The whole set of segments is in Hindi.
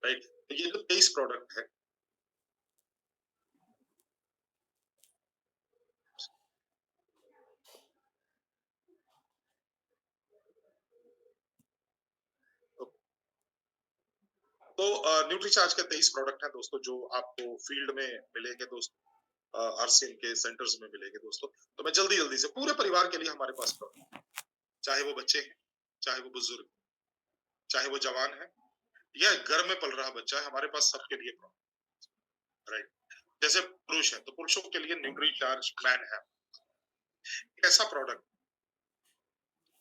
राइट? तो ये जो 23 प्रोडक्ट है, तो न्यूट्रीचार्ज के 23 प्रोडक्ट हैं दोस्तों, जो आपको फील्ड में मिलेंगे दोस्तों, आरसीएम के सेंटर्स में मिलेंगे दोस्तों। तो मैं जल्दी-जल्दी से पूरे परिवार के लिए हमारे पास प्रोडक्ट, चाहे वो बच्चे हैं, चाहे वो बुजुर्ग, चाहे वो जवान है या घर में पल रहा बच्चा है, हमारे पास सबके लिए प्रोडक्ट, राइट? जैसे पुरुष है, तो पुरुषों के लिए न्यूट्रीचार्ज मैन है। ऐसा प्रोडक्ट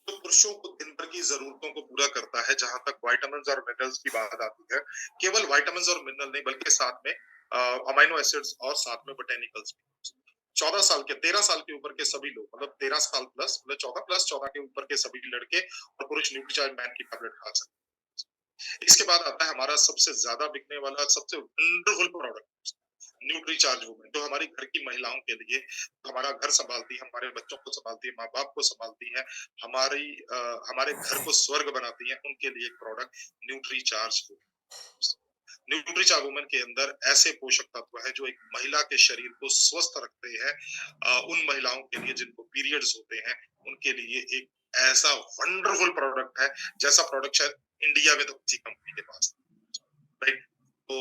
जो पुरुषों को दिन भर की जरूरतों को पूरा करता है। जहां तक विटामिन्स और मिनरल्स की बात आती है, केवल विटामिन्स और मिनरल नहीं, बल्कि साथ में अमीनो एसिड्स और साथ में बोटेनिकल्स भी। 14 साल के 13 साल के ऊपर के सभी लोग, मतलब 13 साल प्लस, मतलब 14 प्लस 14 के ऊपर के सभी लड़के और पुरुष न्यूट्रीचार्ज मैन की टैबलेट खा सकते हैं। इसके बाद आता है हमारा सबसे ज्यादा बिकने वाला, सबसे वंडरफुल प्रोडक्ट, न्यूट्रीचार्ज वुमेन, जो हमारी घर की महिलाओं के लिए हमारा घर संभालती है, हमारे बच्चों को संभालती है, माँ बाप को संभालती है, हमारी हमारे घर को स्वर्ग बनाती है, उनके लिए एक product Nutricharge women. Nutricharge women के अंदर ऐसे पोषक तत्व है जो एक महिला के शरीर को स्वस्थ रखते हैं। उन महिलाओं के लिए जिनको पीरियड्स होते हैं, उनके लिए एक ऐसा वंडरफुल प्रोडक्ट है, जैसा प्रोडक्ट शायद इंडिया में तो किसी कंपनी के पास, राइट? तो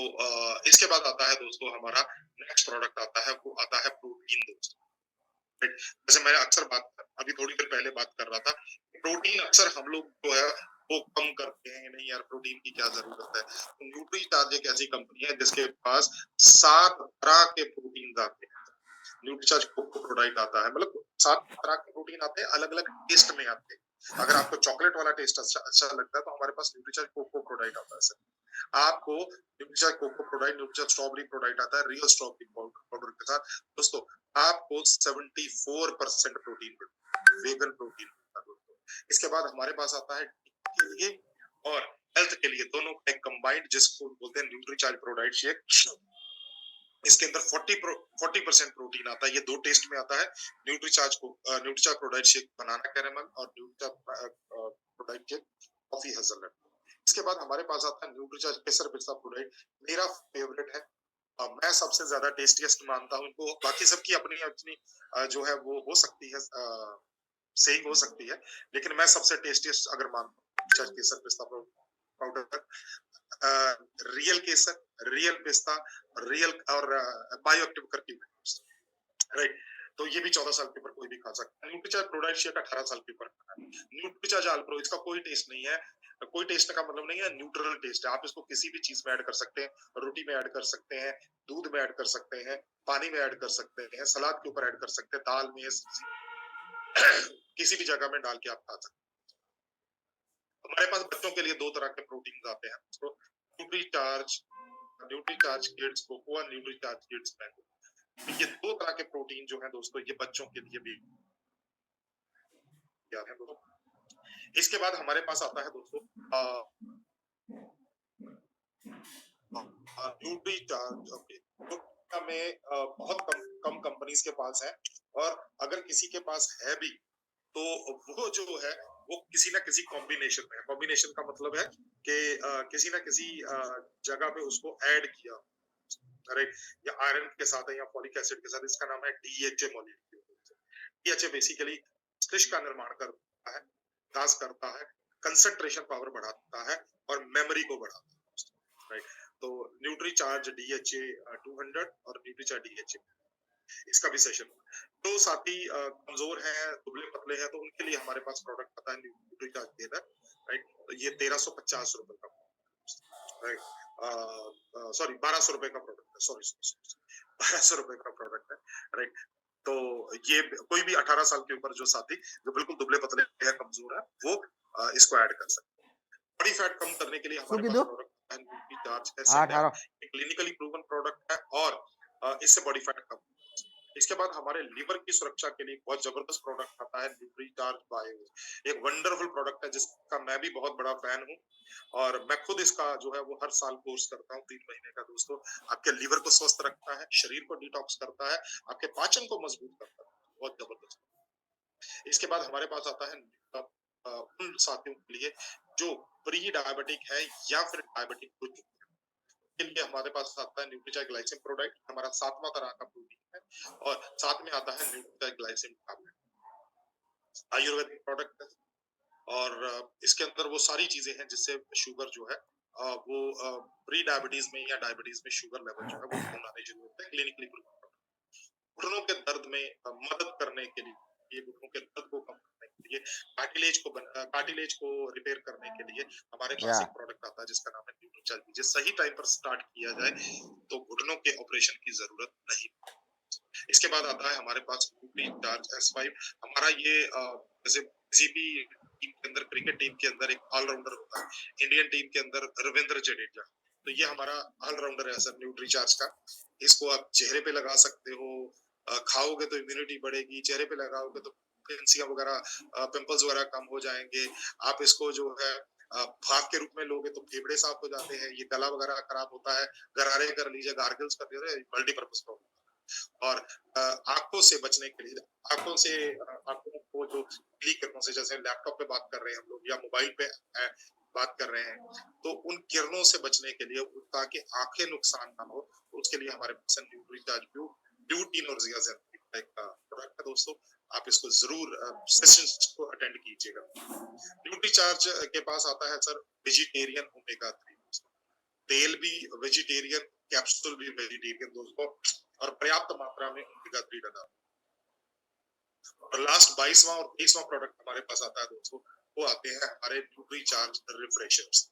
इसके बाद आता है दोस्तों हमारा नेक्स्ट प्रोडक्ट आता है, वो आता है प्रोटीन दोस्तों, राइट? जैसे मैं अक्सर बात अभी थोड़ी देर पहले बात कर रहा था, प्रोटीन अक्सर हम लोग जो है वो कम करते हैं, नहीं यार प्रोटीन की क्या जरूरत है। तो न्यूट्रीचार्ज एक ऐसी कंपनी है जिसके पास 7 तरह के प्रोटीन आते हैं। न्यूट्रीचार्ज कोको प्रोडाइट आता है, मतलब 7 तरह के प्रोटीन आते हैं, अलग अलग टेस्ट में आते हैं। अगर आपको चॉकलेट वाला टेस्ट अच्छा अच्छा लगता है, तो हमारे पास न्यूट्रीचार्ज कोको प्रोडाइट आता है। आपको न्यूट्रीचार्ज कोको प्रोडाइट, न्यूट्रीचार्ज स्ट्रॉबेरी प्रोडाइट आता है रियल स्ट्रॉबेरी पाउडर के साथ दोस्तों। आपको 74% प्रोटीन मिलता है, वेगन प्रोटीन मिलता है दोस्तों। इसके बाद हमारे पास आता है के लिए और हेल्थ के लिए, दोनों का एक कंबाइंड, जिसको बोलते हैं न्यूट्रीचार्ज प्रोडाइट शेक। इसके अंदर 40% प्रोटीन आता है। ये दो टेस्ट में आता है, न्यूट्रीचार्ज प्रोडाइट शेक बनाना कैरेमल और Nutricharge ProDiet shake coffee hazelnut. इसके बाद हमारे पास आता है न्यूट्रीचार्ज केसर पिस्ता प्रोडाइट, मेरा फेवरेट है। मैं सबसे ज्यादा टेस्टीएस्ट मानता हूँ इनको, बाकी सबकी अपनी अपनी जो है वो हो सकती है, सही हो सकती है, लेकिन मैं सबसे टेस्टीएस्ट अगर मानता हूँ केसर पिस्ता पाउडर, रियल केसर, रियल पिस्ता, रियल और बायो एक्टिव करके, राइट? तो ये भी 14 साल के ऊपर कोई भी खा सकता है। न्यूट्रीचार्ज प्रोडाइट शेक 18 साल के ऊपर खाना है। न्यूट्रीचार्ज अल्प्रो, इसका कोई टेस्ट नहीं है, कोई टेस्ट का मतलब नहीं है, न्यूट्रल टेस्ट है। आप इसको किसी भी चीज में ऐड कर सकते हैं, रोटी में ऐड कर सकते हैं, दूध में ऐड कर सकते हैं, पानी में ऐड कर सकते हैं, सलाद के ऊपर ऐड कर सकते हैं, दाल में, किसी भी जगह में डाल के आप खा सकते हैं। हमारे पास बच्चों के लिए 2 तरह के प्रोटीन आते हैं, तो न्यूट्रीचार्ज न्यूट्रीचार्ज किड्स कोको और न्यूट्रीचार्ज किड्स मैंगो। ये 2 तरह के प्रोटीन जो है दोस्तों, ये बच्चों के लिए भी क्या है दोस्तों। इसके बाद हमारे पास आता है दोस्तों न्यूट्रीचार्ज, ओके, तो में बहुत कम कंपनीज के पास है, और अगर किसी के पास है भी, तो वो जो है वो किसी ना किसी कॉम्बिनेशन में है। कॉम्बिनेशन का मतलब है कि किसी ना किसी जगह पे उसको ऐड किया, राइट? या आयरन के साथ है या फॉलिक एसिड के साथ। इसका नाम है डीएचए मॉलिक्यूल। डीएचए बेसिकली मस्तिष्क का निर्माण करता है, विकास करता है, कंसंट्रेशन पावर बढ़ाता है और मेमोरी को बढ़ाता है, राइट? तो न्यूट्रीचार्ज डीएचए 200 और न्यूट्रीचार्ज डीएचए, इसका भी सेशन तो साथी कमजोर हैं, दुबले पतले हैं, तो उनके लिए हमारे पास प्रोडक्ट आता है न्यूट्रीचार्ज गेनर, राइट? तो ये 1350 रुपए का, राइट? सॉरी 1200 रुपए का प्रोडक्ट है, सॉरी 1200 रुपए का प्रोडक्ट है, राइट? तो ये कोई भी 18 साल के ऊपर जो साथी जो बिल्कुल दुबले पतले है, कमजोर है, वो इसको ऐड कर सकते हैं। बॉडी फैट कम करने के लिए हमारे पास प्रोडक्ट है Nutricharge SNF, clinically proven product है, और इससे बॉडी फैट कम। इसके बाद हमारे लिवर की सुरक्षा के लिए बहुत जबरदस्त प्रोडक्ट आता है न्यूट्रीचार्ज बायो, एक वंडरफुल प्रोडक्ट है जिसका मैं भी बहुत बड़ा फैन हूँ, और मैं खुद इसका जो है वो हर साल कोर्स करता हूँ 3 महीने का दोस्तों। आपके लिवर को स्वस्थ रखता है, शरीर को डिटॉक्स करता है, आपके पाचन को मजबूत करता है, बहुत जबरदस्त। इसके बाद हमारे पास आता है उन साथियों के लिए जो प्री डायबिटिक है या फिर डायबिटिक हो चुके हैं, के लिए हमारे पास आता है न्यूट्रीचार्ज ग्लाइसिन प्रोडक्ट, हमारा 7वां तरह का प्रोटीन है और साथ में आता है Nutricharge glycine tablet, Ayurvedic product है और इसके अंदर वो सारी चीज़ें हैं जिससे शुगर जो है वो प्री डायबिटीज़ में या डायबिटीज़ में शुगर लेवल जो है वो डाउन आने शुरू होते हैं क्लिनिकली प्रूव। घुटनों के दर्द में मदद करने के लिए, ये घुटनों के दर्द को कम करने के लिए, कार्टिलेज को रिपेयर करने के लिए हमारे पास Yeah. एक प्रोडक्ट आता है जिसका नाम है न्यूट्रीचार्ज। जिसे सही टाइम पर स्टार्ट किया जाए तो घुटनों के ऑपरेशन की जरूरत नहीं। इसके बाद आता है हमारे पास न्यूट्रीचार्ज S5। हमारा ये जैसे किसी भी टीम के अंदर, क्रिकेट टीम के अंदर एक ऑलराउंडर होता है, इंडियन टीम के अंदर रविंद्र जडेजा, तो ये हमारा ऑलराउंडर है सर न्यूट्रीचार्ज का। इसको आप चेहरे पे लगा सकते हो, खाओगे तो इम्यूनिटी बढ़ेगी, चेहरे पे लगाओगे तो पिंपल्स वगैरह, पिंपल्स वगैरह कम हो जाएंगे। आप इसको जो है भाप के रूप में लोगे तो फेफड़े साफ हो जाते हैं, ये गला वगैरह खराब होता है, गरारे कर लीजिए, गार्गल्स कर लीजिए, मल्टीपर्पज प्रॉब्लम। और आंखों से बचने के लिए, आंखों से आंखों को जो पीली किरणों से, जैसे लैपटॉप पे बात कर रहे हैं हम लोग या मोबाइल पे बात कर रहे हैं, तो उन किरणों से बचने के लिए, ताकि आंखें नुकसान ना हो, तो उसके लिए हमारे पास न्यूट्रीचार्ज ब्यूटीन और जियाजिन टाइप का प्रोडक्ट है दोस्तों। आप इसको जरूर सेशंस को अटेंड कीजिएगा। न्यूट्रीचार्ज के पास आता है सर वेजिटेरियन ओमेगा 3, तेल भी वेजिटेरियन, कैप्सूल भी वेजिटेरियन दोस्तों, और पर्याप्त मात्रा में ओमेगा 3 डाला। और लास्ट 22वां और 23वां प्रोडक्ट हमारे पास आता है दोस्तों, वो आते हैं हमारे न्यूट्रीचार्ज रिफ्रेशर्स।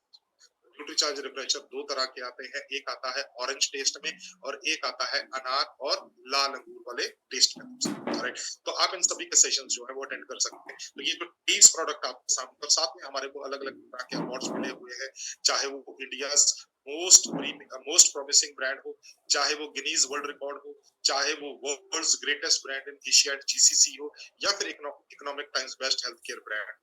न्यूट्रीचार्ज रिफ्रेशर दो तरह के आते हैं, एक आता है ऑरेंज टेस्ट में और एक आता है अनार और लाल अंगूर वाले टेस्ट में। राइट, तो आप इन सभी के सेशंस जो है वो अटेंड कर सकते हैं। तो ये जो 30 प्रोडक्ट आपके सामने, और साथ में हमारे को अलग अलग तरह के अवार्ड्स मिले हुए हैं, चाहे वो इंडिया मोस्ट प्रोमिसिंग ब्रांड हो, चाहे वो गिनीज वर्ल्ड रिकॉर्ड हो, चाहे वो world's greatest brand in Asia GCC हो, या फिर economic times best health care brand.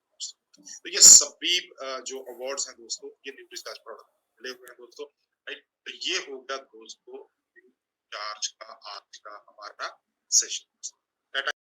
तो ये सभी जो अवार्ड्स हैं दोस्तों, ये न्यूट्रीचार्ज प्रोडक्ट मिले हुए हैं दोस्तों। राइट, तो ये होगा दोस्तों न्यूट्रीचार्ज का आज का हमारा सेशन।